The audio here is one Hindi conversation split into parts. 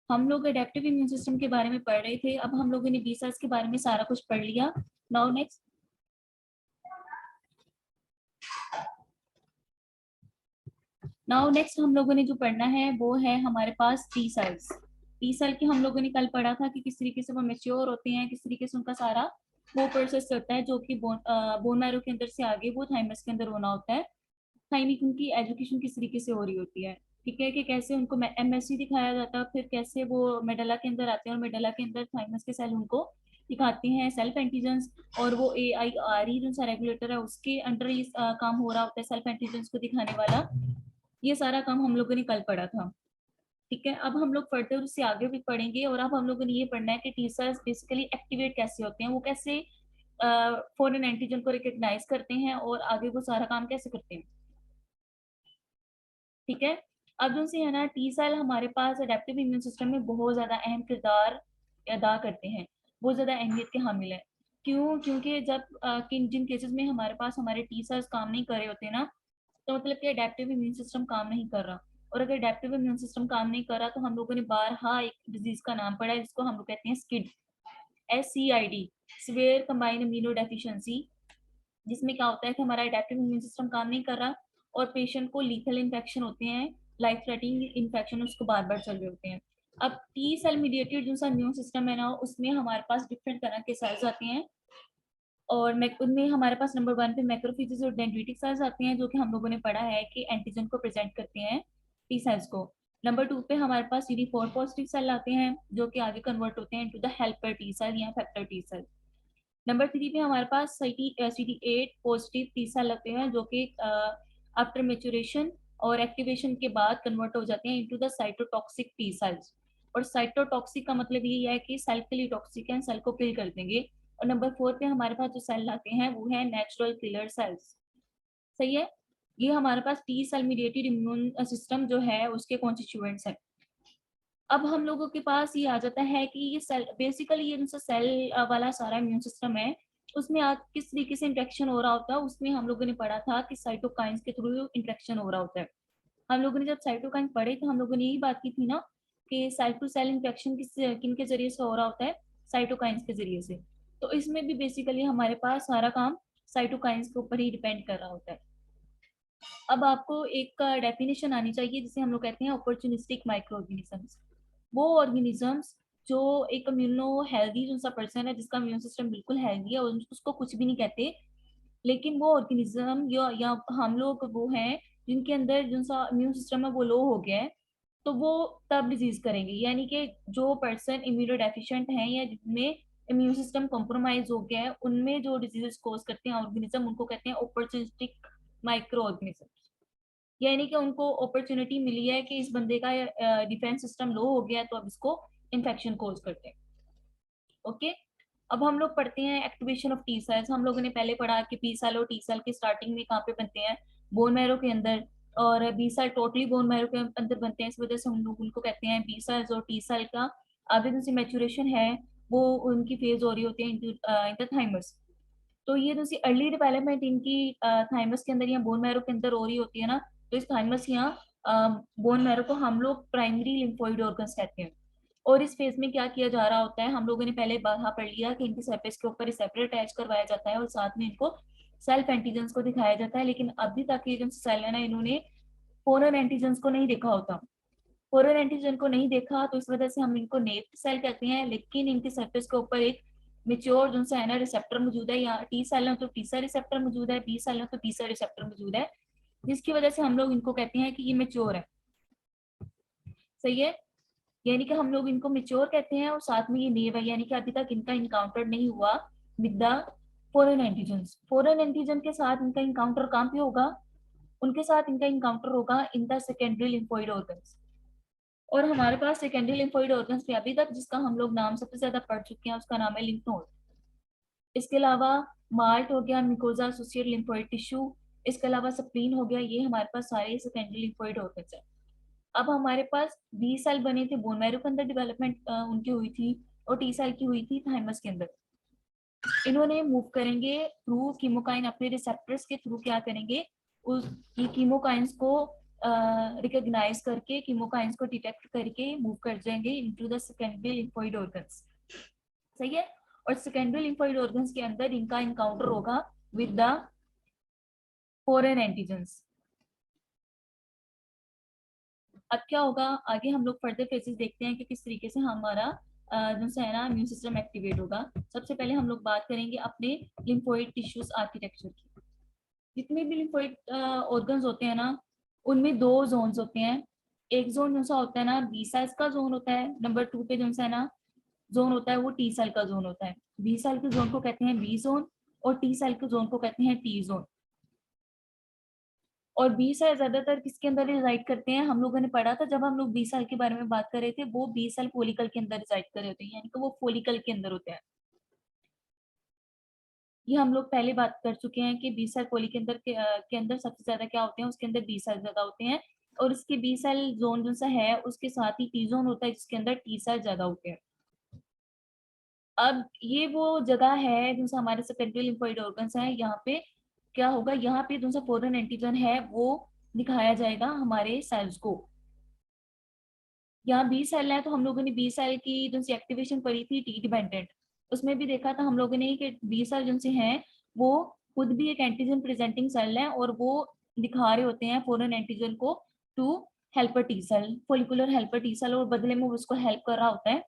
हम लोग एडेप्टिव इम्यून सिस्टम के बारे में पढ़ रहे थे, अब हम लोगों ने बी सेल्स के बारे में सारा कुछ पढ़ लिया। नाउ नेक्स्ट हम लोगों ने जो पढ़ना है वो है हमारे पास टी सेल्स। टी सेल की हम लोगों ने कल पढ़ा था कि किस तरीके से वो मेच्योर होते हैं, किस तरीके से उनका सारा वो प्रोसेस होता है, जो कि बोन मैरो के अंदर से आगे वो थाइमस के अंदर होना होता है। थाइमिक उनकी एजुकेशन किस तरीके से हो रही होती है, ठीक है, कि कैसे उनको एमएससी दिखाया जाता है, फिर कैसे वो मेडला के अंदर आते हैं और मेडला के अंदर थाइमस के सेल उनको दिखाते हैं सेल्फ एंटीजेंस, और वो AIRE जो सा रेगुलेटर है उसके अंडर ये काम हो रहा होता है सेल्फ एंटीजेंस को दिखाने वाला। ये सारा काम हम लोगों ने कल पढ़ा था, ठीक है। अब हम लोग फर्दर उससे आगे भी पढ़ेंगे, और अब हम लोगों ने ये पढ़ना है कि टी सेल्स बेसिकली एक्टिवेट कैसे होते हैं, वो कैसे फॉरेन एंटीजन को रिकॉग्नाइज करते हैं और आगे वो सारा काम कैसे करते हैं, ठीक है। अब जो से है ना, टी सेल हमारे पास अडेप्टिव इम्यून सिस्टम में बहुत ज्यादा अहम किरदार अदा करते हैं, बहुत ज्यादा अहमियत के हामिल है। क्यों? क्योंकि जब जिन केसेस में हमारे पास हमारे टी सेल्स काम नहीं कर रहे होते ना, तो मतलब कि अडेप्टिव इम्यून सिस्टम काम नहीं कर रहा। और अगर अडेप्टिव इम्यून सिस्टम काम नहीं कर रहा, तो हम लोगों ने बारहा एक डिजीज का नाम पढ़ा है जिसको हम लोग कहते हैं skid, SCID, severe combined immuno deficiency, जिसमें क्या होता है कि हमारा अडेप्टिव इम्यून सिस्टम काम नहीं कर रहा और पेशेंट को लीथल इन्फेक्शन होते हैं, लाइफ थ्रेटनिंग इन्फेक्शन उसको बार बार चल रहे होते हैं। अब टी सेल मीडिएटेड जो सा इम्यून सिस्टम है ना, उसमें हमारे पास डिफरेंट तरह के सेल्स आते हैं, और उनमें हमारे पास नंबर 1 पे मैक्रोफेजेस और डेंड्रिटिक सेल्स आते हैं, जो कि हम लोगों ने पढ़ा है कि एंटीजन को प्रेजेंट करते हैं टी सेल्स को। नंबर 2 पे हमारे पास CD4 पॉजिटिव सेल आते हैं, जो कि आगे कन्वर्ट होते हैं into the helper T cell या फैक्टर टी सेल। नंबर 3 पे हमारे पास CD8 पॉजिटिव टी सेल आते हैं, जो कि आफ्टर मेचुरेशन और एक्टिवेशन के बाद कन्वर्ट हो जाते हैं into the cytotoxic T cells. और साइटोटॉक्सिक का मतलब ये है कि सेल के लिए टॉक्सिक है, सेल को किल कर देंगे। और नंबर 4 पे हमारे पास जो सेल आते हैं वो है नेचुरल किलर सेल्स, सही है। ये हमारे पास T cell mediated immune system जो है उसके कॉन्स्टिट्यूएंट्स है। अब हम लोगों के पास ये आ जाता है कि ये सेल बेसिकली ये जो सेल वाला सारा इम्यून सिस्टम है, उसमें आज किस तरीके से इंटरेक्शन हो रहा होता है, उसमें हम लोगों ने पढ़ा था कि साइटोकाइंस के थ्रू इंटरेक्शन हो रहा होता है। हम लोगों ने जब साइटोकाइन पढ़े तो हम लोगों ने यही बात की थी ना कि सेल टू सेल इंफेक्शन किन के जरिए से हो रहा होता है, साइटोकाइंस के जरिए से। तो इसमें भी बेसिकली हमारे पास सारा काम साइटोकाइंस के ऊपर ही डिपेंड कर रहा होता है। अब आपको एक डेफिनेशन आनी चाहिए जिसे हम लोग कहते हैं अपॉर्चुनिस्टिक माइक्रो ऑर्गेनिजम्स। वो ऑर्गेनिजम्स जो एक इम्यूनो हेल्दी जो सा पर्सन है जिसका इम्यून सिस्टम बिल्कुल हेल्दी है और उसको कुछ भी नहीं कहते, लेकिन वो ऑर्गेनिज्म या हम लोग वो हैं जिनके अंदर जो सा इम्यून सिस्टम है वो लो हो गया है, तो वो तब डिजीज करेंगे। यानी कि जो पर्सन इम्यूनो डेफिशिएंट हैं या जिनमें इम्यून सिस्टम कॉम्प्रोमाइज हो गया है, उनमें जो डिजीजेस कॉज करते हैं ऑर्गेनिज्म, उनको कहते हैं अपॉर्चुनिस्टिक माइक्रो ऑर्गेनिज्म। यानी कि उनको अपॉर्चुनिटी मिली है कि इस बंदे का डिफेंस सिस्टम लो हो गया है, तो अब इसको इन्फेक्शन कॉज करते हैं। ओके, अब हम लोग पढ़ते हैं एक्टिवेशन ऑफ टी सेल्स। हम लोगों ने पहले पढ़ा कि बी सेल और टी सेल की स्टार्टिंग में कहाँ पे बनते हैं, बोन मैरो के अंदर, और B cell totally bone marrow के अंदर बनते हैं, इस वजह से हम लोग उनको कहते हैं बी सेल्स। और टी सेल का आगे जो मैचुरेशन है वो उनकी फेज हो रही होती है इन द थाइमस। तो ये जो अर्ली डेवलपमेंट इनकी थाइमस के अंदर या बोन मैरो के अंदर हो रही होती है ना, तो इस थाइमस या बोन मैरो को हम लोग प्राइमरी लिम्फोइड ऑर्गन्स कहते हैं। और इस फेज में क्या किया जा रहा होता है, हम लोगों ने पहले बारहा पढ़ लिया कि इनके सरफेस के ऊपर रिसेप्टर अटैच करवाया जाता है और साथ में इनको सेल्फ एंटीजेंस को दिखाया जाता है। लेकिन अभी तक ये जो सेल है ना, इन्होंने फॉरेन एंटीजेंस को नहीं देखा होता। फॉरेन एंटीजन को नहीं देखा तो इस वजह से हम इनको नेक्ड सेल कहते हैं, लेकिन इनके सरफेस के ऊपर एक मेच्योर जो है ना रिसेप्टर मौजूद है। या टी सेल है तो टी सेल रिसेप्टर मौजूद है, बी सेल है तो बी सेल रिसेप्टर मौजूद है, जिसकी वजह से हम लोग इनको कहते हैं कि ये मेच्योर है, सही है। यानी कि हम लोग इनको मेच्योर कहते हैं, और साथ में ये नेव है, यानी कि अभी तक इनका इनकाउंटर नहीं हुआ with the foreign antigen. Foreign antigen के साथ इनका इनकाउंटर कहाँ पे होगा, उनके साथ इनका इनकाउंटर होगा in the secondary lymphoid organs. और हमारे पास सेकेंडरी लिम्फोइड ऑर्गन्स पे अभी तक जिसका हम लोग नाम सबसे ज्यादा पढ़ चुके हैं उसका नाम है लिम्फ नोड। इसके अलावा मार्ट हो गया, मिकोजा एसोसिएटेड लिम्फोइड टिश्यू, इसके अलावा स्प्लीन हो गया, ये हमारे पास सारे सेकेंडरी लिम्फोइड ऑर्गन्स है। अब हमारे पास बी सेल बने थे बोन मैरो के अंदर, डेवलपमेंट उनकी हुई थी, और टी सेल की हुई थी थाइमस के अंदर। इन्होंने मूव करेंगे थ्रू कीमोकाइन, अपने रिसेप्टर्स के थ्रू क्या करेंगे, उस कीमोकाइंस को रिकॉग्नाइज करके कीमोकाइंस को डिटेक्ट करके मूव कर जाएंगे into the secondary lymphoid organs. सही है। और सेकेंडरी लिम्फोइड ऑर्गन्स के अंदर इनका इनकाउंटर होगा विद द फॉरेन एंटीजेंस। अब क्या होगा, आगे हम लोग फर्दर फेजेस देखते हैं कि किस तरीके से हमारा जो है ना इम्यून सिस्टम एक्टिवेट होगा। सबसे पहले हम लोग बात करेंगे अपने लिम्फोइड टिश्यूज आर्किटेक्चर की। जितने भी लिम्फोइड ऑर्गन्स होते हैं ना, उनमें दो जोन्स होते हैं। एक जोन जो सा होता है ना बी सेल्स का जोन होता है, नंबर 2 पे जो है ना जोन होता है वो टी सेल का जोन होता है। बी सेल के जोन को कहते हैं बी जोन और टी सेल के जोन को कहते हैं टी जोन। और बी सेल ज्यादातर किसके अंदर रिजाइड करते हैं, हम लोगों ने पढ़ा था जब हम लोग बी सेल के बारे में बात कर रहे थे, वो बी सेल फोलिकल के अंदर रिजाइड कर रहे होते हैं, यानी कि वो फोलिकल के अंदर होते हैं। ये हम लोग पहले बात कर चुके हैं कि बी सेल फोलिक के अंदर सबसे ज्यादा क्या होते हैं, उसके अंदर बी सेल ज्यादा होते हैं। और इसके बी सेल जोन जो सा है उसके साथ ही टी जोन होता है जिसके अंदर टी सेल ज्यादा होते हैं। अब ये वो जगह है जो सा हमारे सेकेंडरी लिम्फोइड ऑर्गन्स है, यहाँ पे क्या होगा, यहाँ पे जो सा फॉरेन एंटीजन है वो दिखाया जाएगा हमारे सेल्स को। यहाँ बी सेल है तो हम लोगों ने बी सेल की जो सी एक्टिवेशन पढ़ी थी टी डिपेंडेंट, उसमें भी देखा था हम लोगों ने कि बी सेल जो से हैं वो खुद भी एक एंटीजन प्रेजेंटिंग सेल है और वो दिखा रहे होते हैं फॉरेन एंटीजन को to helper T cell, follicular helper T cell, और बदले में वो उसको हेल्प कर रहा होता है।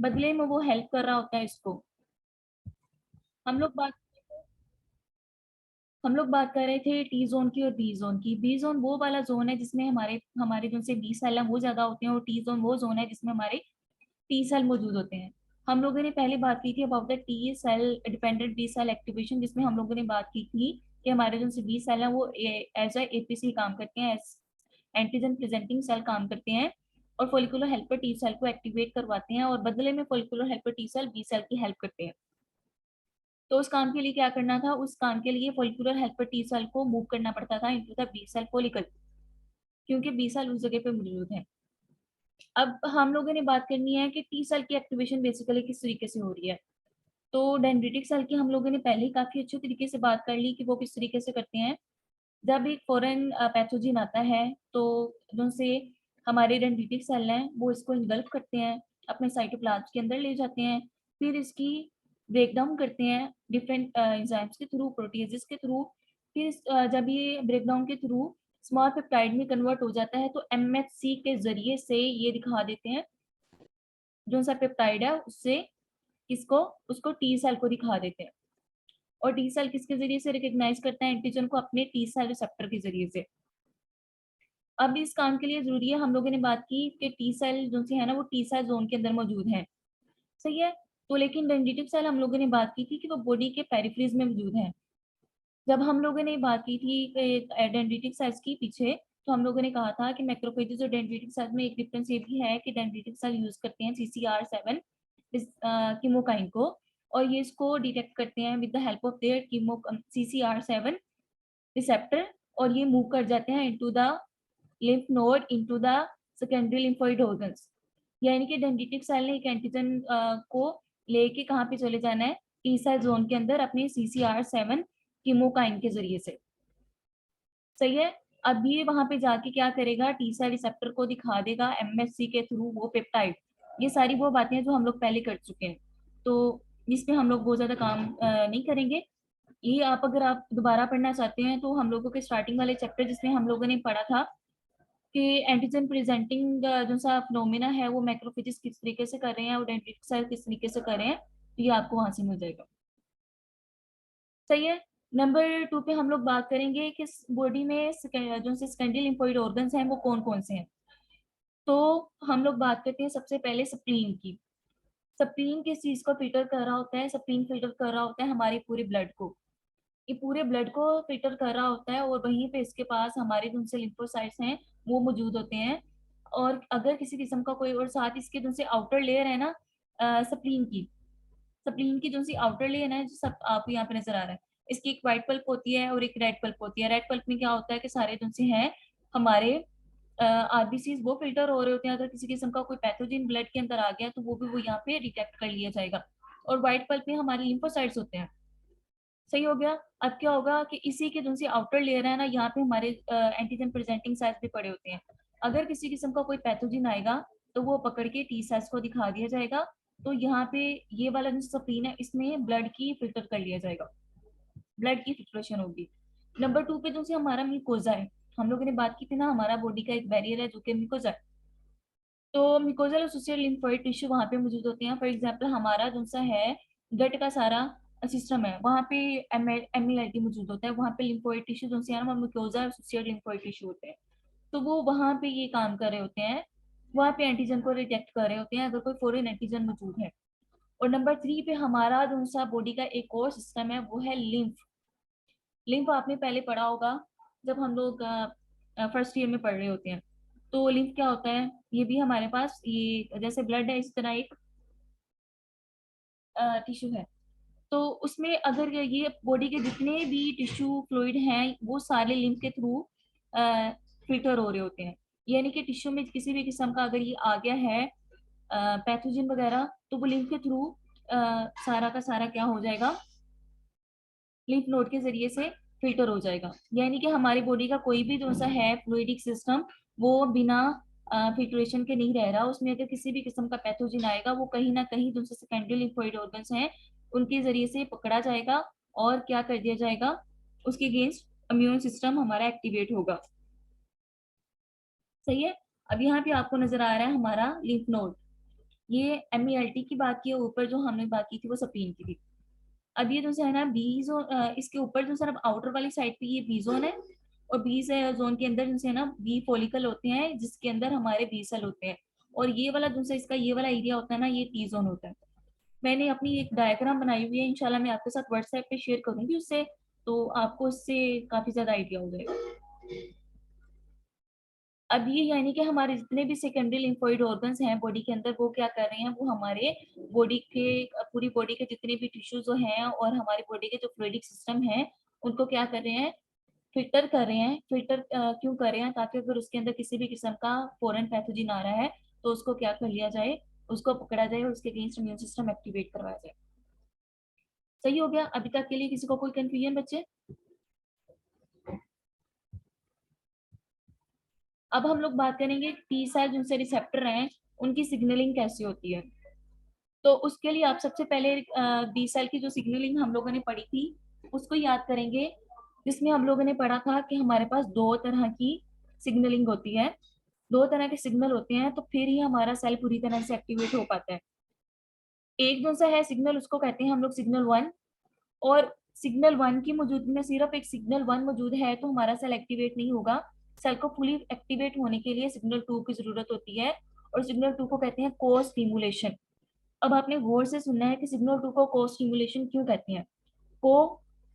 बदले में वो हेल्प कर रहा होता है इसको। हम लोग बात हम लोग बात कर रहे थे टी जोन की और बी जोन की। बी जोन वो वाला जोन है जिसमें हमारे हमारे जो से बी सेल है वो ज्यादा होते हैं, और टी जोन वो जोन है जिसमें हमारे टी सेल मौजूद होते हैं। हम लोगों ने पहले बात की थी about the T cell dependent B cell activation, जिसमें हम लोगों ने बात की थी कि हमारे जो बी सेल है वो एज ए एपीसी काम करते हैं, एज एंटीजन प्रेजेंटिंग सेल काम करते हैं, और फोलिकुलर हेल्पर टी सेल को एक्टिवेट करवाते हैं, और बदले में follicular helper T cell B cell की हेल्प करते हैं। तो उस काम के लिए क्या करना था, उस काम के लिए फोलिकुलर हेल्पर टी सेल को मूव करना पड़ता था into the B cell follicle, क्योंकि बी सेल उस जगह पे मौजूद है। अब हम लोगों ने बात करनी है कि टी सेल की एक्टिवेशन बेसिकली किस तरीके से हो रही है। तो डेंड्रिटिक सेल की हम लोगों ने पहले ही काफी अच्छे तरीके से बात कर ली कि वो किस तरीके से करते हैं। जब एक फॉरेन पैथोजन आता है तो उनसे हमारे डेंड्रिटिक सेल हैं वो इसको इन्गल्फ करते हैं, अपने साइटोप्लाज्म के अंदर ले जाते हैं, फिर इसकी ब्रेक डाउन करते हैं डिफरेंट एंजाइम्स के थ्रू, प्रोटीजेस के थ्रू। फिर जब ये ब्रेक डाउन के थ्रू स्मॉल पेप्टाइड में कन्वर्ट हो जाता है तो एमएचसी के जरिए से ये दिखा देते हैं, जो सा पेप्टाइड है उससे किसको, उसको टी सेल को दिखा देते हैं। और टी सेल किसके जरिए से रिकॉग्नाइज करता है एंटीजन को, अपने टी सेल रिसेप्टर के जरिए से। अब इस काम के लिए जरूरी है, हम लोगों ने बात की कि टी सेल जो से है ना वो टी सेल जोन के अंदर मौजूद है। सही है। तो लेकिन डेंड्रिटिक सेल हम लोगों ने बात की थी कि वो बॉडी के पेरिफ्रीज में मौजूद है। जब हम लोगों ने बात की थी डेंड्रिटिक सेल्स की पीछे, तो हम लोगों ने कहा था कि मैक्रोफेजेस और डेंड्रिटिक सेल्स में एक डिफरेंस ये भी है कि डेंड्रिटिक सेल यूज करते हैं CCR7 इस कीमोकाइन को, और ये इसको डिटेक्ट करते हैं with the help of their chemo CCR7 receptor, और ये मूव कर जाते हैं into the lymph node into the secondary lymphoid organs। यानी कि डेंड्रिटिक सेल ने एक एंटीजन को लेके कहाँ पे चले जाना है, टी सेल जोन के अंदर अपने CCR7 कीमोकाइन के जरिए से। सही है। अब ये वहां पे जाके क्या करेगा, टी सेल रिसेप्टर को दिखा देगा MHC के थ्रू वो पेप्टाइड। ये सारी वो बातें जो हम लोग पहले कर चुके हैं, तो इस पे हम लोग बहुत ज्यादा काम नहीं करेंगे। ये आप अगर आप दोबारा पढ़ना चाहते हैं तो हम लोगों के स्टार्टिंग वाले चैप्टर जिसमें हम लोगों ने पढ़ा था कि एंटीजन प्रेजेंटिंग जो सा फिनोमिना है वो मैक्रोफेजेस किस तरीके से कर रहे हैं और डेंड्रिटिक सेल किस तरीके से कर रहे हैं, तो ये आपको वहां से मिल जाएगा। सही है। नंबर 2 पे हम लोग बात करेंगे कि बॉडी में जो से सेकेंडरी लिम्फोइड ऑर्गन्स हैं वो कौन कौन से हैं। तो हम लोग बात करते हैं सबसे पहले स्प्लीन की। स्प्लीन किस चीज को फिल्टर कर रहा होता है, स्प्लीन फिल्टर कर रहा होता है हमारे पूरे ब्लड को। ये पूरे ब्लड को फिल्टर कर रहा होता है, और वहीं पे इसके पास हमारे जो से लिम्फोसाइट्स हैं वो मौजूद होते हैं। और अगर किसी किस्म का कोई, और साथ इसके जो से आउटर लेयर है ना स्प्लीन की, स्प्लीन की जो सी आउटर लेयर है जो सब आपको यहाँ पे नजर आ रहा है, इसकी एक व्हाइट पल्प होती है और एक रेड पल्प होती है। रेड पल्प में क्या होता है कि सारे जो से हैं हमारे आरबीसी वो फिल्टर हो रहे होते हैं, अगर किसी किस्म का कोई पैथोजन ब्लड के अंदर आ गया तो वो भी वो यहाँ पे डिटेक्ट कर लिया जाएगा। और व्हाइट पल्प में हमारे लिम्फोसाइट्स होते हैं। सही हो गया। अब क्या होगा कि इसी के जो सी आउटर लेयर है ना, यहाँ पे हमारे एंटीजन प्रेजेंटिंग साइट्स भी पड़े होते हैं। अगर किसी किस्म का कोई पैथोजन आएगा तो वो पकड़ के टी सेल्स को दिखा दिया जाएगा। तो यहाँ पे ये वाला जो स्क्रीन है इसमें ब्लड की फिल्टर कर लिया जाएगा, ब्लड की फिल्ट्रेशन होगी। नंबर 2 पे जो से हमारा म्यूकोजा है, हम लोगों ने बात की थी ना, हमारा बॉडी का एक बैरियर है जो कि म्यूकोजा है। तो म्यूकोजल एसोसिएटेड लिम्फोइड टिश्यू वहाँ पे मौजूद होते हैं। फॉर एग्जांपल हमारा जो सा है गट का सारा सिस्टम है, वहाँ पे एमएलटी मौजूद होता है, वहाँ पे लिम्फोइड टिश्यू जो से है ना म्यूकोजा एसोसिएटेड लिम्फोइड टिश्यू होते हैं। तो वो वहाँ पे ये काम कर रहे होते हैं, वहाँ पे एंटीजन को रिजेक्ट कर रहे होते हैं अगर कोई फॉरेन एंटीजन मौजूद है। और नंबर 3 पे हमारा जो सा बॉडी का एक और सिस्टम है वो है लिम्फ। लिम्फ आपने पहले पढ़ा होगा जब हम लोग फर्स्ट ईयर में पढ़ रहे होते हैं। तो लिम्फ क्या होता है, ये भी हमारे पास ये जैसे ब्लड है इस तरह एक टिश्यू है। तो उसमें अगर ये बॉडी के जितने भी टिश्यू फ्लूइड हैं वो सारे लिम्फ के थ्रू फिल्टर हो रहे होते हैं। यानी कि टिश्यू में किसी भी किस्म का अगर ये आ गया है पैथोजन वगैरह, तो वो लिम्फ के थ्रू सारा का सारा क्या हो जाएगा, लिम्फ नोड के जरिए से फिल्टर हो जाएगा। यानी कि हमारी बॉडी का कोई भी जो सा है फ्लूइडिक सिस्टम वो बिना फिल्ट्रेशन के नहीं रह रहा। उसमें अगर किसी भी किस्म का पैथोजन आएगा वो कहीं ना कहीं जो सेकेंडरी लिम्फोइड ऑर्गन्स हैं उनके जरिए से पकड़ा जाएगा और क्या कर दिया जाएगा, उसके अगेंस्ट इम्यून सिस्टम हमारा एक्टिवेट होगा। सही है। अब यहाँ पे आपको नजर आ रहा है हमारा लिम्फ नोड, ये एमईएलटी की बात की है, ऊपर जो हमने बात की थी वो सपीन की थी। अब ये जो है ना बी जोन, इसके ऊपर जो सर आउटर वाली साइड पे ये बी जोन है, और बी जोन के अंदर जो है ना बी फॉलिकल होते हैं जिसके अंदर हमारे बी सेल होते हैं। और ये वाला जो सा इसका ये वाला एरिया होता है ना ये टी जोन होता है। मैंने अपनी एक डायग्राम बनाई हुई है, इंशाल्लाह मैं आपके साथ व्हाट्सएप पे शेयर करूंगी उससे, तो आपको उससे काफी ज्यादा आइडिया हो जाएगा। अब ये यानी कि हमारे जितने भी सेकेंडरी लिम्फोइड ऑर्गन्स हैं बॉडी के अंदर वो क्या कर रहे हैं, वो हमारे बॉडी के पूरी बॉडी के जितने भी टिश्यूज हैं और हमारी बॉडी के जो फ्लूइडिक सिस्टम है उनको क्या कर रहे हैं, फिल्टर कर रहे हैं। फिल्टर क्यों कर रहे हैं, ताकि अगर उसके अंदर किसी भी किस्म का फॉरेन पैथोजन आ रहा है तो उसको क्या कर लिया जाए, उसको पकड़ा जाए और उसके अगेंस्ट इम्यून सिस्टम एक्टिवेट करवाया जाए। सही हो गया। अभी तक के लिए किसी को कोई कंफ्यूजन बच्चे? अब हम लोग बात करेंगे टी सेल जिनसे रिसेप्टर हैं उनकी सिग्नलिंग कैसे होती है। तो उसके लिए आप सबसे पहले बी सेल की जो सिग्नलिंग हम लोगों ने पढ़ी थी उसको याद करेंगे, जिसमें हम लोगों ने पढ़ा था कि हमारे पास दो तरह की सिग्नलिंग होती है, दो तरह के सिग्नल होते हैं तो फिर ही हमारा सेल पूरी तरह से एक्टिवेट हो पाता है। एक जो सा है सिग्नल उसको कहते हैं हम लोग सिग्नल 1, और सिग्नल 1 की मौजूदगी में सिर्फ एक सिग्नल 1 मौजूद है तो हमारा सेल एक्टिवेट नहीं होगा। सेल को फुली एक्टिवेट होने के लिए सिग्नल 2 की जरूरत होती है, और सिग्नल 2 को कहते हैं को स्टिमुलेशन। अब आपने गौर से सुनना है कि सिग्नल 2 को को स्टिमुलेशन क्यों कहते हैं। को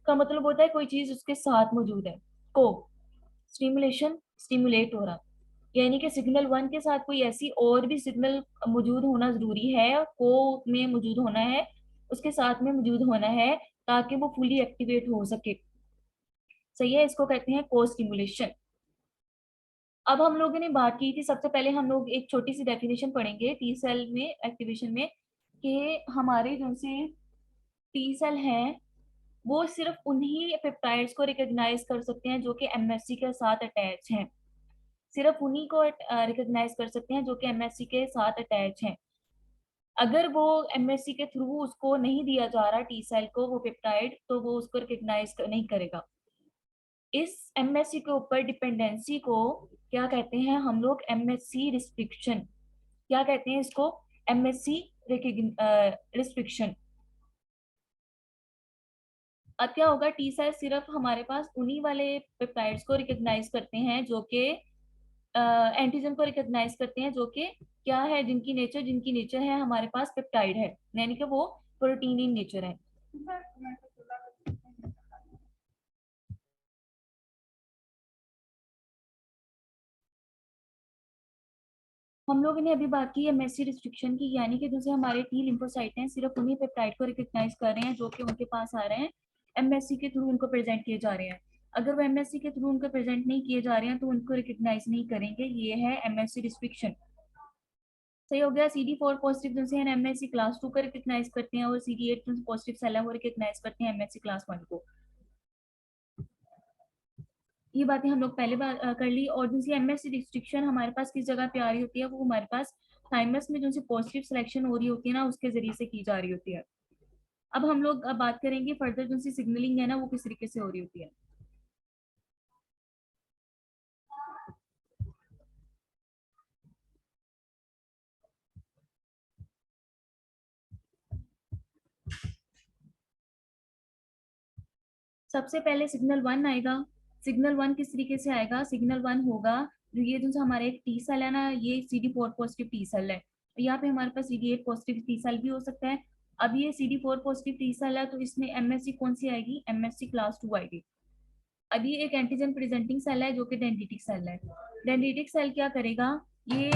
का मतलब होता है कोई चीज उसके साथ मौजूद है, को स्टिमुलेशन स्टिमुलेट हो रहा, यानी कि सिग्नल 1 के साथ कोई ऐसी और भी सिग्नल मौजूद होना जरूरी है, को में मौजूद होना है, उसके साथ में मौजूद होना है ताकि वो फुली एक्टिवेट हो सके। सही है, इसको कहते हैं को स्टिमुलेशन। अब हम लोगों ने बात की थी, सबसे पहले हम लोग एक छोटी सी डेफिनेशन पढ़ेंगे टी सेल में एक्टिवेशन में, कि हमारे जो से टी सेल हैं वो सिर्फ उन्हीं पेप्टाइड्स को रिकॉग्नाइज कर सकते हैं जो कि एमएससी के साथ अटैच हैं, सिर्फ उन्हीं को रिकॉग्नाइज कर सकते हैं जो कि एमएससी के साथ अटैच हैं। अगर वो एमएससी के थ्रू उसको नहीं दिया जा रहा टी सेल को वो पेप्टाइड, तो वो उसको रिकॉग्नाइज नहीं करेगा। इस एमएससी के ऊपर डिपेंडेंसी को क्या कहते हैं हम लोग, एमएससी रिस्ट्रिक्शन। क्या कहते हैं इसको, एमएससी रिस्ट्रिक्शन। अब क्या होगा, टी सेल सिर्फ हमारे पास उन्हीं वाले पेप्टाइड्स को रिकॉग्नाइज करते हैं जो कि एंटीजन को रिकॉग्नाइज करते हैं जो कि क्या है, जिनकी नेचर है हमारे पास पेप्टाइड है, यानी कि वो प्रोटीन इन नेचर है। हम लोगों ने अभी बात की एमएससी रिस्ट्रिक्शन की, यानी कि जैसे हमारे टी लिम्फोसाइट हैं सिर्फ उन्हीं पेप्टाइड को रिकॉग्नाइज कर रहे हैं जो कि उनके पास आ रहे हैं, एमएससी के थ्रू उनको प्रेजेंट किए जा रहे हैं। अगर वो एमएससी के थ्रू उनको प्रेजेंट नहीं किए जा रहे हैं तो उनको रिकॉग्नाइज नहीं करेंगे, ये है एमएससी रिस्ट्रिक्शन। सही हो गया। CD4 पॉजिटिव जो है MSC क्लास 2 को रिकग्नाइज करते हैं और CD8 पॉजिटिव सेल है वो रिकग्नाइज करते हैं MSC क्लास 1 को। ये बातें हम लोग पहले कर ली। और दूसरी MSC रिस्ट्रिक्शन हमारे पास किस जगह पे आ रही होती है, वो हमारे पास थाइमस में जो पॉजिटिव सिलेक्शन हो रही होती है ना, उसके जरिए से की जा रही होती है। अब हम लोग बात करेंगे फर्दर जो सिग्नलिंग है ना वो किस तरीके से हो रही होती है। सबसे पहले सिग्नल 1 आएगा। सिग्नल 1 किस तरीके से आएगा, सिग्नल 1 होगा जो ये जो हमारे एक टी सेल है ना, ये CD4 पॉजिटिव टी सेल है। यहाँ पे हमारे पास CD8 पॉजिटिव टी सेल भी हो सकता है। अब ये CD4 पॉजिटिव टी सेल है तो इसमें MSC कौन सी आएगी, MSC क्लास 2 आएगी। अब ये एक एंटीजन प्रेजेंटिंग सेल है जो कि डेंड्रिटिक सेल है। डेंड्रिटिक सेल क्या करेगा, ये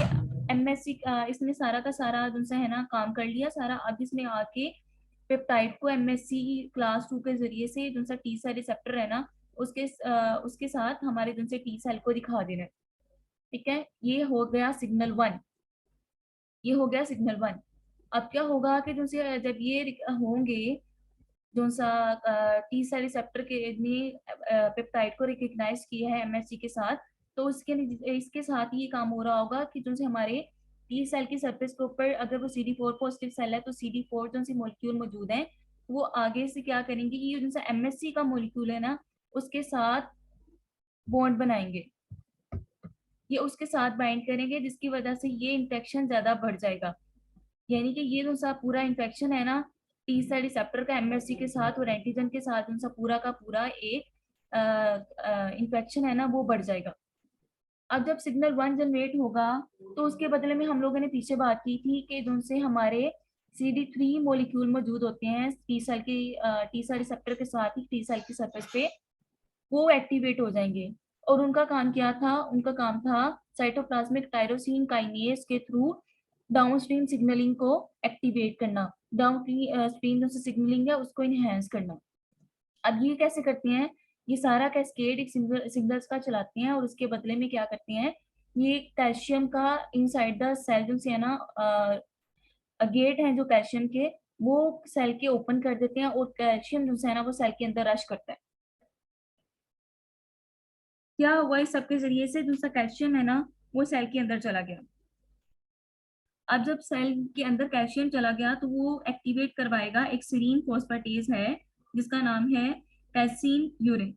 MSC इसने सारा का सारा जो है ना काम कर लिया सारा। अब इसने आके पेप्टाइड को MSC क्लास 2 के जरिए से जो सा टी सेल रिसेप्टर है ना उसके साथ हमारे जो से टी सेल को दिखा देना है। ठीक है, ये हो गया सिग्नल 1। ये हो गया सिग्नल 1। अब क्या होगा कि जो से जब ये होंगे जो सा टी सेल रिसेप्टर के ने पेप्टाइड को रिकग्नाइज किया है MSC के साथ, तो इसके साथ ये काम हो रहा होगा कि जो से हमारे टी सेल की सरफेस के ऊपर अगर वो CD4 पॉजिटिव सेल है तो CD4 जो सी मोलिक्यूल मौजूद है वो आगे से क्या करेंगे, ये जो सा MSC का मोलिक्यूल है ना उसके साथ बॉन्ड बनाएंगे। ये उसके साथ बाइंड करेंगे जिसकी वजह से ये इंफेक्शन ज्यादा बढ़ जाएगा। यानी कि ये जो सा पूरा इंफेक्शन है ना टी सेल रिसेप्टर का MSC के साथ और एंटीजन के साथ जो सा पूरा का पूरा एक इंफेक्शन है ना वो बढ़ जाएगा। अब जब सिग्नल 1 जनरेट होगा तो उसके बदले में हम लोगों ने पीछे बात की थी कि जो से हमारे CD3 मोलिक्यूल मौजूद होते हैं टी सेल रिसेप्टर के साथ ही टी सेल की सरफेस पे, वो एक्टिवेट हो जाएंगे। और उनका काम क्या था, उनका काम था साइटोप्लाज्मिक टायरोसिन काइनेज के थ्रू डाउनस्ट्रीम सिग्नलिंग को एक्टिवेट करना, डाउनस्ट्रीम जो सिग्नलिंग है उसको इनहेंस करना। अब ये कैसे करते हैं, ये सारा कैस्केड एक सिग्नल्स का चलाते हैं और उसके बदले में क्या करते हैं, ये कैल्शियम का इनसाइड द सेल जो है ना गेट है जो कैल्शियम के, वो सेल के ओपन कर देते हैं और कैल्शियम जो है ना वो सेल के अंदर रश करता है। क्या हुआ, इस सबके जरिए से जो सा कैल्शियम है ना वो सेल के अंदर चला गया। अब जब सेल के अंदर कैल्शियम चला गया तो वो एक्टिवेट करवाएगा एक सीरीन फॉस्फेटेज है जिसका नाम है कैसीन यूरिन।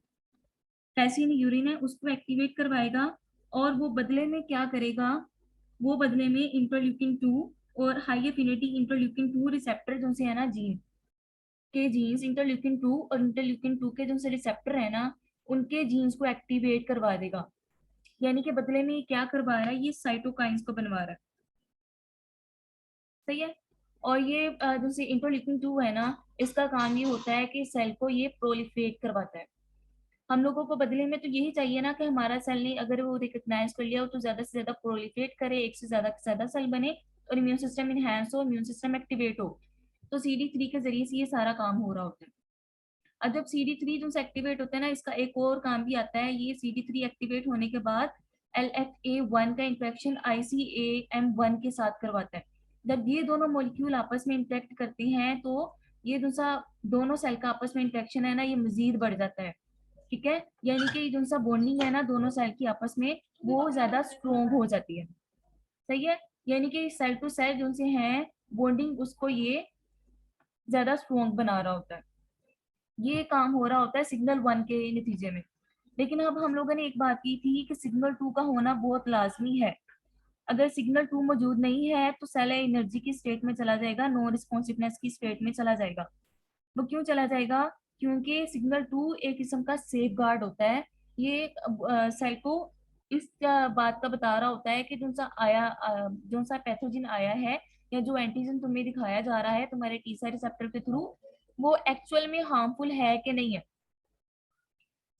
कैसीन यूरिन है उसको एक्टिवेट करवाएगा और वो बदले में क्या करेगा, वो बदले में इंटरल्यूकिन 2 और हाई एफिनिटी इंटरल्यूकिन 2 रिसेप्टर जो से है ना जीन के जीन्स, इंटरल्यूकिन 2 और इंटरल्यूकिन 2 के जो से रिसेप्टर है ना उनके जीन्स को एक्टिवेट करवा देगा। यानी कि बदले में ये क्या करवा रहा है, ये साइटोकाइंस को बनवा रहा है। सही है। और ये जैसे इंटरल्यूकिन 2 है ना, इसका काम ये होता है कि सेल को ये प्रोलिफरेट करवाता है। हम लोगों को बदले में तो यही चाहिए ना कि हमारा सेल ने अगर वो रिकग्नाइज कर लिया हो तो ज्यादा से ज्यादा प्रोलिफरेट करे, एक से ज्यादा सेल बने और इम्यून सिस्टम इनहेंस हो, इम्यून सिस्टम एक्टिवेट हो। तो CD3 के जरिए से ये सारा काम हो रहा होता है। अब जब CD3 जो एक्टिवेट होता है ना, इसका एक और काम भी आता है। ये CD3 एक्टिवेट होने के बाद LFA1 का इंट्रैक्शन ICAM1 के साथ करवाता है। जब ये दोनों मॉलिक्यूल आपस में इंटरेक्ट करते हैं तो ये दूसरा दोनों सेल का आपस में इंटरेक्शन है ना ये मजीद बढ़ जाता है। ठीक है, यानी कि जो सा बॉन्डिंग है ना दोनों सेल की आपस में वो ज्यादा स्ट्रोंग हो जाती है। सही है, यानी कि सेल टू सेल जो से है बॉन्डिंग उसको ये ज्यादा स्ट्रोंग बना रहा होता है। ये काम हो रहा होता है सिग्नल 1 के नतीजे में। लेकिन अब हम लोगों ने एक बात की थी कि सिग्नल 2 का होना बहुत लाजमी है। अगर सिग्नल 2 मौजूद नहीं है तो सेल एनर्जी की स्टेट में चला जाएगा, नो रिस्पॉन्सिवनेस की स्टेट में चला जाएगा। वो क्यों चला जाएगा, क्योंकि सिग्नल 2 एक किस्म का सेफ गार्ड होता है। ये सेल को इस बात का बता रहा होता है कि जो सा पैथोजन आया है या जो एंटीजन तुम्हें दिखाया जा रहा है तुम्हारे टी सेल रिसेप्टर के थ्रू, वो एक्चुअल में हार्मफुल है कि नहीं है।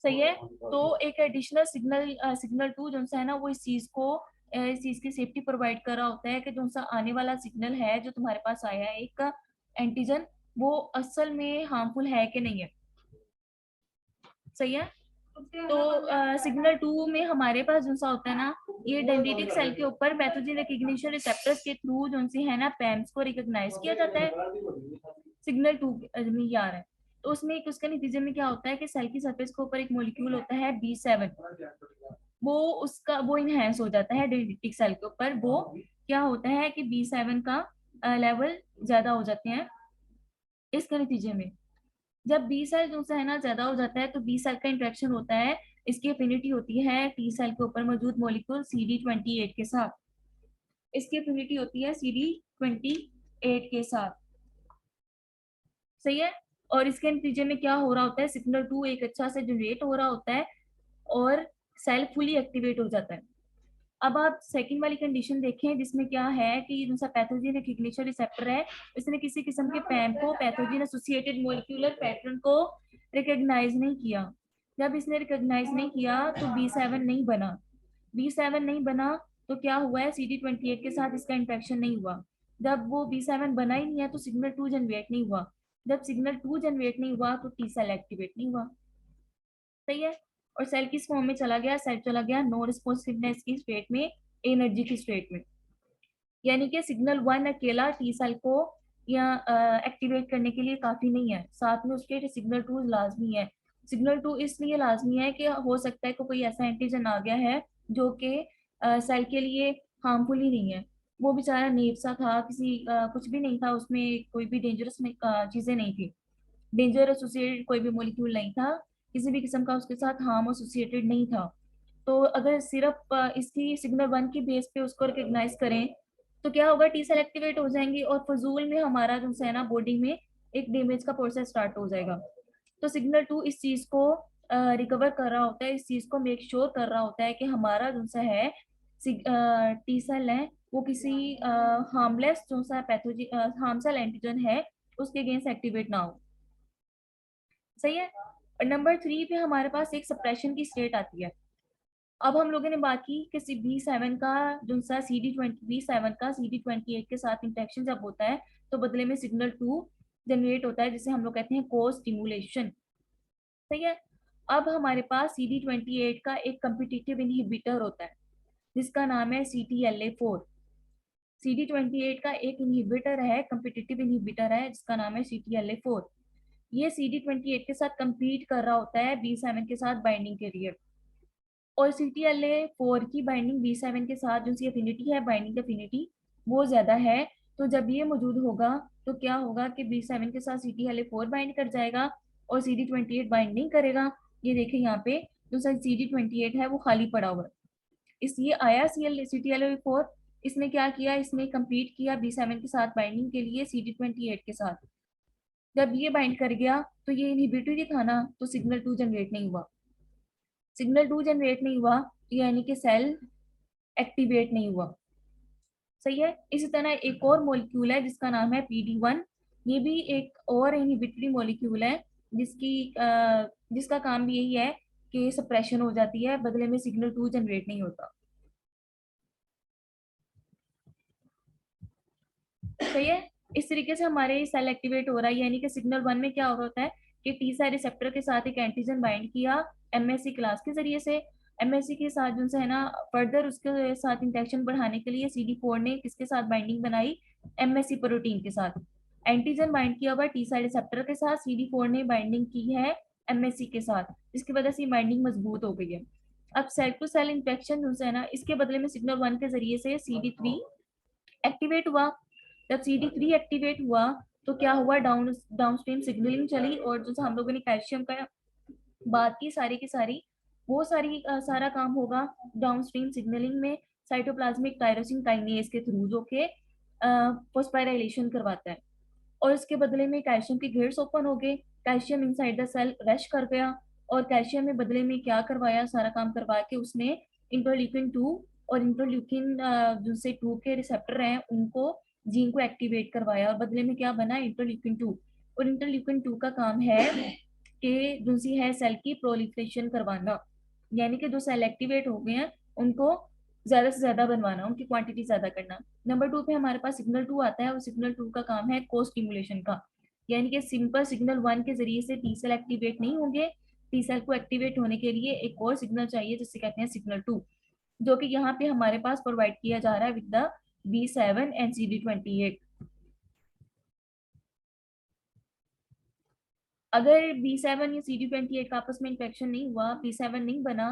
सही है। तो एक एडिशनल सिग्नल 2 जो सा है ना वो इस चीज की सेफ्टी प्रोवाइड कर रहा होता है कि जो सा आने वाला सिग्नल है जो तुम्हारे पास आया है एक एंटीजन, वो असल में हार्मफुल है कि नहीं है। सही है। तो सिग्नल 2 में हमारे पास जो सा होता है ना, ये डेंड्रिटिक सेल के ऊपर पैथोजन रिकग्निशन रिसेप्टर्स के थ्रू जो सी है ना पैम्स को रिकॉग्नाइज किया जाता है। सिग्नल 2 में ये आ रहा है। तो उसमें एक उसके नतीजे में क्या होता है कि सेल की सरफेस के ऊपर एक मॉलिक्यूल होता है B7, वो इनहेंस हो जाता है डेंड्रिटिक सेल के ऊपर। वो क्या होता है कि B7 का लेवल ज्यादा हो जाते हैं। इसके नतीजे में जब बी सेल जो है ना ज्यादा हो जाता है तो बी सेल का इंट्रैक्शन होता है, इसकी एफिनिटी होती है टी सेल के ऊपर मौजूद मॉलिक्यूल CD28 के साथ। इसकी एफिनिटी होती है CD28 के साथ, सही है। और इसके नतीजे में क्या हो रहा होता है, सिग्नल 2 एक अच्छा से जनरेट हो रहा होता है और सेल फुली एक्टिवेट हो जाता है। अब आप सेकंड वाली कंडीशन देखें जिसमें क्या है कि जो सा पैथोजन रिकग्निशन रिसेप्टर है, इसने किसी किस्म के पैम को पैथोजन एसोसिएटेड मोलिकुलर पैटर्न को रिकॉग्नाइज नहीं किया। जब इसने रिकॉग्नाइज नहीं किया तो B7 नहीं बना। B7 नहीं बना तो क्या हुआ है, CD28 के साथ इसका इंटरेक्शन नहीं हुआ। जब वो B7 बना ही नहीं है तो सिग्नल 2 जनरेट नहीं हुआ। जब सिग्नल 2 जनरेट नहीं हुआ तो टी सेल एक्टिवेट नहीं हुआ, सही है। और सेल किस फॉर्म में चला गया, सेल चला गया नो रिस्पॉन्सिवनेस की स्टेट में, एनर्जी की स्टेट में। यानी कि सिग्नल 1 अकेला टी सेल को या एक्टिवेट करने के लिए काफी नहीं है, साथ में उसके सिग्नल 2 लाजमी है। सिग्नल 2 इसलिए लाजमी है कि हो सकता है कि कोई ऐसा एंटीजन आ गया है जो कि सेल के लिए हार्मफुल ही नहीं है। वो बेचारा नेव सा था, किसी कुछ भी नहीं था उसमें, कोई भी डेंजरस चीजें नहीं थी, डेंजर एसोसिएटेड कोई भी मॉलिक्यूल नहीं था, किसी भी किस्म का उसके साथ हार्म एसोसिएटेड नहीं था। तो अगर सिर्फ इसकी सिग्नल 1 की बेस पे उसको रिकॉग्नाइज करें तो क्या होगा, टी सेल एक्टिवेट हो जाएंगी और फजूल में हमारा जो है ना बॉडी में एक डैमेज का प्रोसेस स्टार्ट हो जाएगा। तो सिग्नल 2 इस चीज को रिकवर कर रहा होता है, इस चीज को मेक श्योर कर रहा होता है कि हमारा जो सा है टी सेल है वो किसी हार्मलेस जो सा पैथोजन हार्मफुल एंटीजन है उसके अगेंस्ट एक्टिवेट ना हो, सही है। और नंबर 3 पे हमारे पास एक सप्रेशन की स्टेट आती है। अब हम लोगों ने बात की कि B7 का जो सा B7 का CD28 के साथ इंटरेक्शन जब होता है तो बदले में सिग्नल 2 जनरेट होता है, जिसे हम लोग कहते हैं को स्टिमुलेशन, सही है। अब हमारे पास CD28 का एक कम्पिटिटिव इनहिबिटर होता है जिसका नाम है CTLA4। CD28 का एक इनहिबिटर है, कम्पिटिटिव इनहिबिटर है जिसका नाम है CTLA4। ये CD28 के साथ compete कर रहा होता है B7 के साथ बाइंडिंग के लिए। और CTLA4 की बाइंडिंग B7 के साथ जो सी एफिनिटी है, बाइंडिंग एफिनिटी वो ज्यादा है। तो जब ये मौजूद होगा तो क्या होगा कि B7 के साथ CTLA4 बाइंड कर जाएगा और CD28 बाइंड नहीं करेगा। ये देखें यहाँ पे जो CD28 है वो खाली पड़ा हुआ है, इसलिए आया CTLA4, इसने क्या किया, इसने कंप्लीट किया B7 के साथ बाइंडिंग के लिए CD28 के साथ। जब ये बाइंड कर गया तो ये इनहिबिटरी था ना, तो सिग्नल 2 जनरेट नहीं हुआ। सिग्नल 2 जनरेट नहीं हुआ यानी कि सेल एक्टिवेट नहीं हुआ, सही है। इसी तरह एक और मॉलिक्यूल है जिसका नाम है PD1। ये भी एक और इनहिबिटरी मॉलिक्यूल है जिसका काम भी यही है कि सप्रेशन हो जाती है, बदले में सिग्नल 2 जनरेट नहीं होता, सही है। इस तरीके से हमारे सेल एक्टिवेट हो रहा है, यानी कि सिग्नल 1 में क्या हो रहा होता है कि टी सेल रिसेप्टर के साथ एक एंटीजन बाइंड किया MSC क्लास के जरिए से। MSC के साथ जो है ना फर्दर उसके साथ इंटेक्शन बढ़ाने के लिए CD4 ने किसके साथ बाइंडिंग बनाई, MSC प्रोटीन के साथ। एंटीजन बाइंड किया हुआ टी सेल रिसेप्टर के साथ, CD4 ने बाइंडिंग की है MSC के साथ, जिसकी वजह से बाइंडिंग मजबूत हो गई है। अब सेल टू सेल इंफेक्शन जो है ना, इसके बदले में सिग्नल 1 के जरिए से CD3 एक्टिवेट हुआ। जब CD3 एक्टिवेट हुआ तो क्या हुआ, डाउनस्ट्रीम सिग्नलिंग चली और जो हम लोगों ने कैल्शियम का बात की सारी की सारी, वो सारा काम होगा डाउनस्ट्रीम सिग्नलिंग में साइटोप्लाज्मिक टायरोसिन काइनेज के थ्रू, जो कि फॉस्फोराइलेशन करवाता है। और इसके बदले में कैल्शियम के गेट्स ओपन हो गए, calcium inside the cell rush कर गया और कैल्शियम में बदले में क्या करवाया, सारा काम करवा के उसने इंटरल्यूकिन 2 और इंटरल्यूकिन जो से 2 के रिसेप्टर हैं उनको जीन को एक्टिवेट करवाया और बदले में क्या बना, इंटरल्यूकिन 2। और इंटरल्यूकिन 2 का काम है कि जो सी है सेल की प्रोलिफरेशन करवाना, यानी कि जो सेल एक्टिवेट हो गए हैं उनको ज्यादा से ज्यादा बनवाना, उनकी क्वांटिटी ज्यादा करना। नंबर 2 पे हमारे पास सिग्नल 2 आता है और सिग्नल 2 का काम है को स्टिमुलेशन का, यानी कि सिंपल सिग्नल 1 के जरिए से टी सेल एक्टिवेट नहीं होंगे, टी सेल को एक्टिवेट होने के लिए एक और सिग्नल चाहिए जिसे कहते हैं सिग्नल 2, जो कि यहाँ पे हमारे पास प्रोवाइड किया जा रहा है with the B7 and CD28। अगर B7 या CD28 का आपस में इंफेक्शन नहीं हुआ, B7 नहीं बना,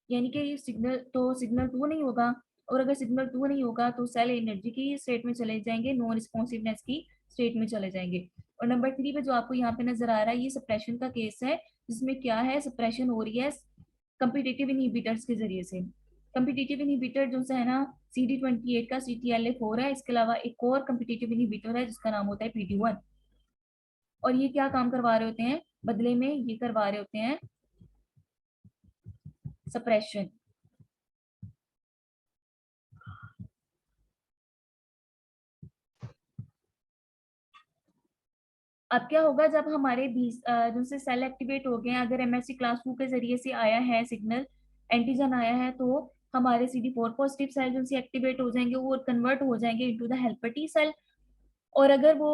यानी कि ये सिग्नल तो सिग्नल 2 नहीं होगा, और अगर सिग्नल 2 नहीं होगा तो सेल एनर्जी की स्टेट में चले जाएंगे, नॉन रिस्पॉन्सिवनेस की स्टेट में चले जाएंगे। और नंबर 3 पे जो आपको यहाँ पे नजर आ रहा है, ये सप्रेशन का केस है, जिसमें क्या है, सप्रेशन हो रही है कम्पिटिटिव इनहिबिटर्स के जरिए से। कम्पिटिटिव इनहिबिटर जो है ना, CD28 का CTLA4 है, इसके अलावा एक और कम्पिटिटिव इनहिबिटर है जिसका नाम होता है PD1। और ये क्या काम करवा रहे होते हैं बदले में, ये करवा रहे होते हैं सप्रेशन। अब क्या होगा जब हमारे जो से सेल एक्टिवेट हो गए हैं, अगर MSC क्लास 2 के जरिए से आया है सिग्नल, एंटीजन आया है, तो हमारे CD4 पॉजिटिव सेल जो से एक्टिवेट हो जाएंगे, वो कन्वर्ट हो जाएंगे into the helper T cell. और अगर वो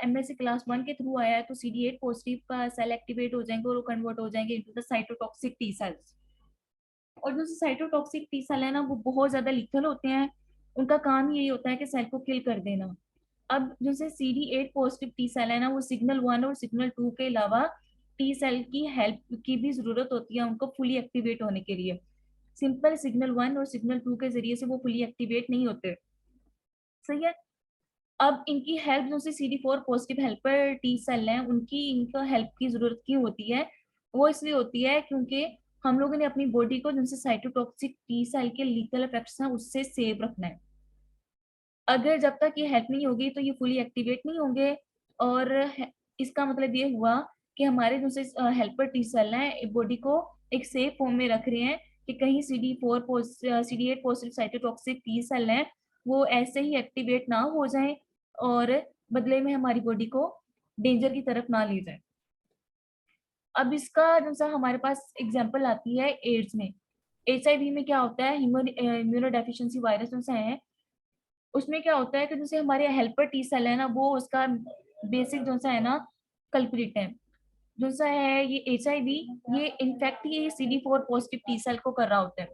MSC क्लास 1 के थ्रू आया है तो CD8 पॉजिटिव का सेल एक्टिवेट हो जाएंगे और वो कन्वर्ट हो जाएंगे into the cytotoxic T cells. और जो साइटोटॉक्सिक टी सेल है ना, वो बहुत ज्यादा लिथल होते हैं, उनका काम यही होता है कि सेल को किल कर देना। अब जैसे CD8 पॉजिटिव टी सेल है ना, वो सिग्नल 1 और सिग्नल 2 के अलावा टी सेल की हेल्प की भी जरूरत होती है उनको फुली एक्टिवेट होने के लिए। सिंपल सिग्नल 1 और सिग्नल 2 के जरिए से वो फुली एक्टिवेट नहीं होते। सही है। अब इनकी हेल्प जो CD4 positive helper T cell है, उनकी इनको हेल्प की जरूरत क्यों होती है, वो इसलिए होती है क्योंकि हम लोगों ने अपनी बॉडी को जिनसे साइटोटॉक्सिक टी सेल के लीथल इफेक्ट्स हैं उससे सेव रखना है। अगर जब तक ये हेल्प नहीं होगी तो ये फुली एक्टिवेट नहीं होंगे। और इसका मतलब ये हुआ कि हमारे जो हेल्पर टी सेल हैं बॉडी को एक सेफ फॉर्म में रख रहे हैं कि कहीं CD8 positive cytotoxic T cell हैं वो ऐसे ही एक्टिवेट ना हो जाएं और बदले में हमारी बॉडी को डेंजर की तरफ ना ले जाए। अब इसका जैसा हमारे पास एग्जांपल आती है एड्स में। HIV में क्या होता है, इम्यूनो डेफिशिएंसी वायरस जैसा है, उसमें क्या होता है कि जैसे हमारे हेल्पर टी सेल है ना, वो उसका बेसिक जो सा है ना कल्प्रिट है। जो सा है ये HIV, ये इनफेक्ट ये CD4 पॉजिटिव टी सेल को कर रहा होता है।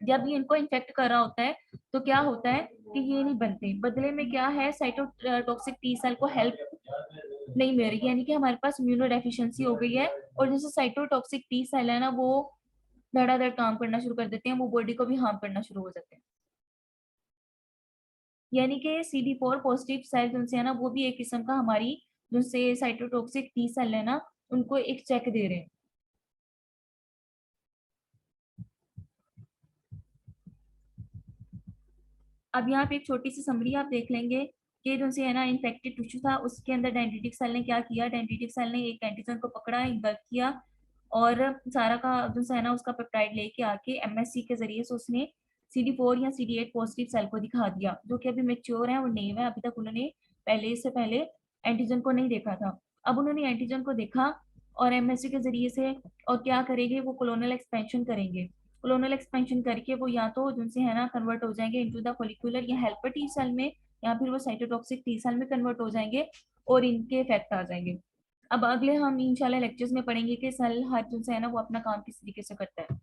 जब ये इनको इन्फेक्ट कर रहा होता है तो क्या होता है कि ये नहीं बनते, बदले में क्या है, साइटोटॉक्सिक टी सेल को हेल्प नहीं मिल रही, यानी कि हमारे पास इम्यूनो डेफिशिएंसी हो गई है। और जैसे साइटोटॉक्सिक टी सेल है ना, वो धड़ाधड़ काम करना शुरू कर देते हैं, वो बॉडी को भी हार्म करना शुरू हो जाते हैं। यानी कि CD4 पॉजिटिव सेल जो है ना, वो भी एक किस्म का हमारी जो से साइटोटॉक्सिक टी सेल है ना, उनको एक चेक दे रहे हैं। अब यहाँ पे एक छोटी सी समरी आप देख लेंगे कि जो से है ना इन्फेक्टेड टिश्यू था, उसके अंदर डेंड्रिटिक सेल ने क्या किया, डेंड्रिटिक सेल ने एक एंटीजन को पकड़ा, इंगल्फ किया, और सारा का जो है ना उसका पेप्टाइड लेके आके MSC के जरिए से उसने CD4 या CD8 पॉजिटिव सेल को दिखा दिया, जो कि अभी मेच्योर है और नेव है, अभी तक उन्होंने पहले एंटीजन को नहीं देखा था। अब उन्होंने एंटीजन को देखा और MSC के जरिए से, और क्या करेंगे, वो कोलोनल एक्सपेंशन करेंगे। कोलोनल एक्सपेंशन करके वो या तो जिनसे है ना कन्वर्ट हो जाएंगे इनटू द फॉलिकुलर या हेल्पर टी सेल में, या फिर वो साइटोटॉक्सिक टी सेल में कन्वर्ट हो जाएंगे और इनके इफेक्ट आ जाएंगे। अब अगले हम इंशाल्लाह लेक्चर्स में पढ़ेंगे कि सेल हर जिनसे है ना वो अपना काम किस तरीके से करता है।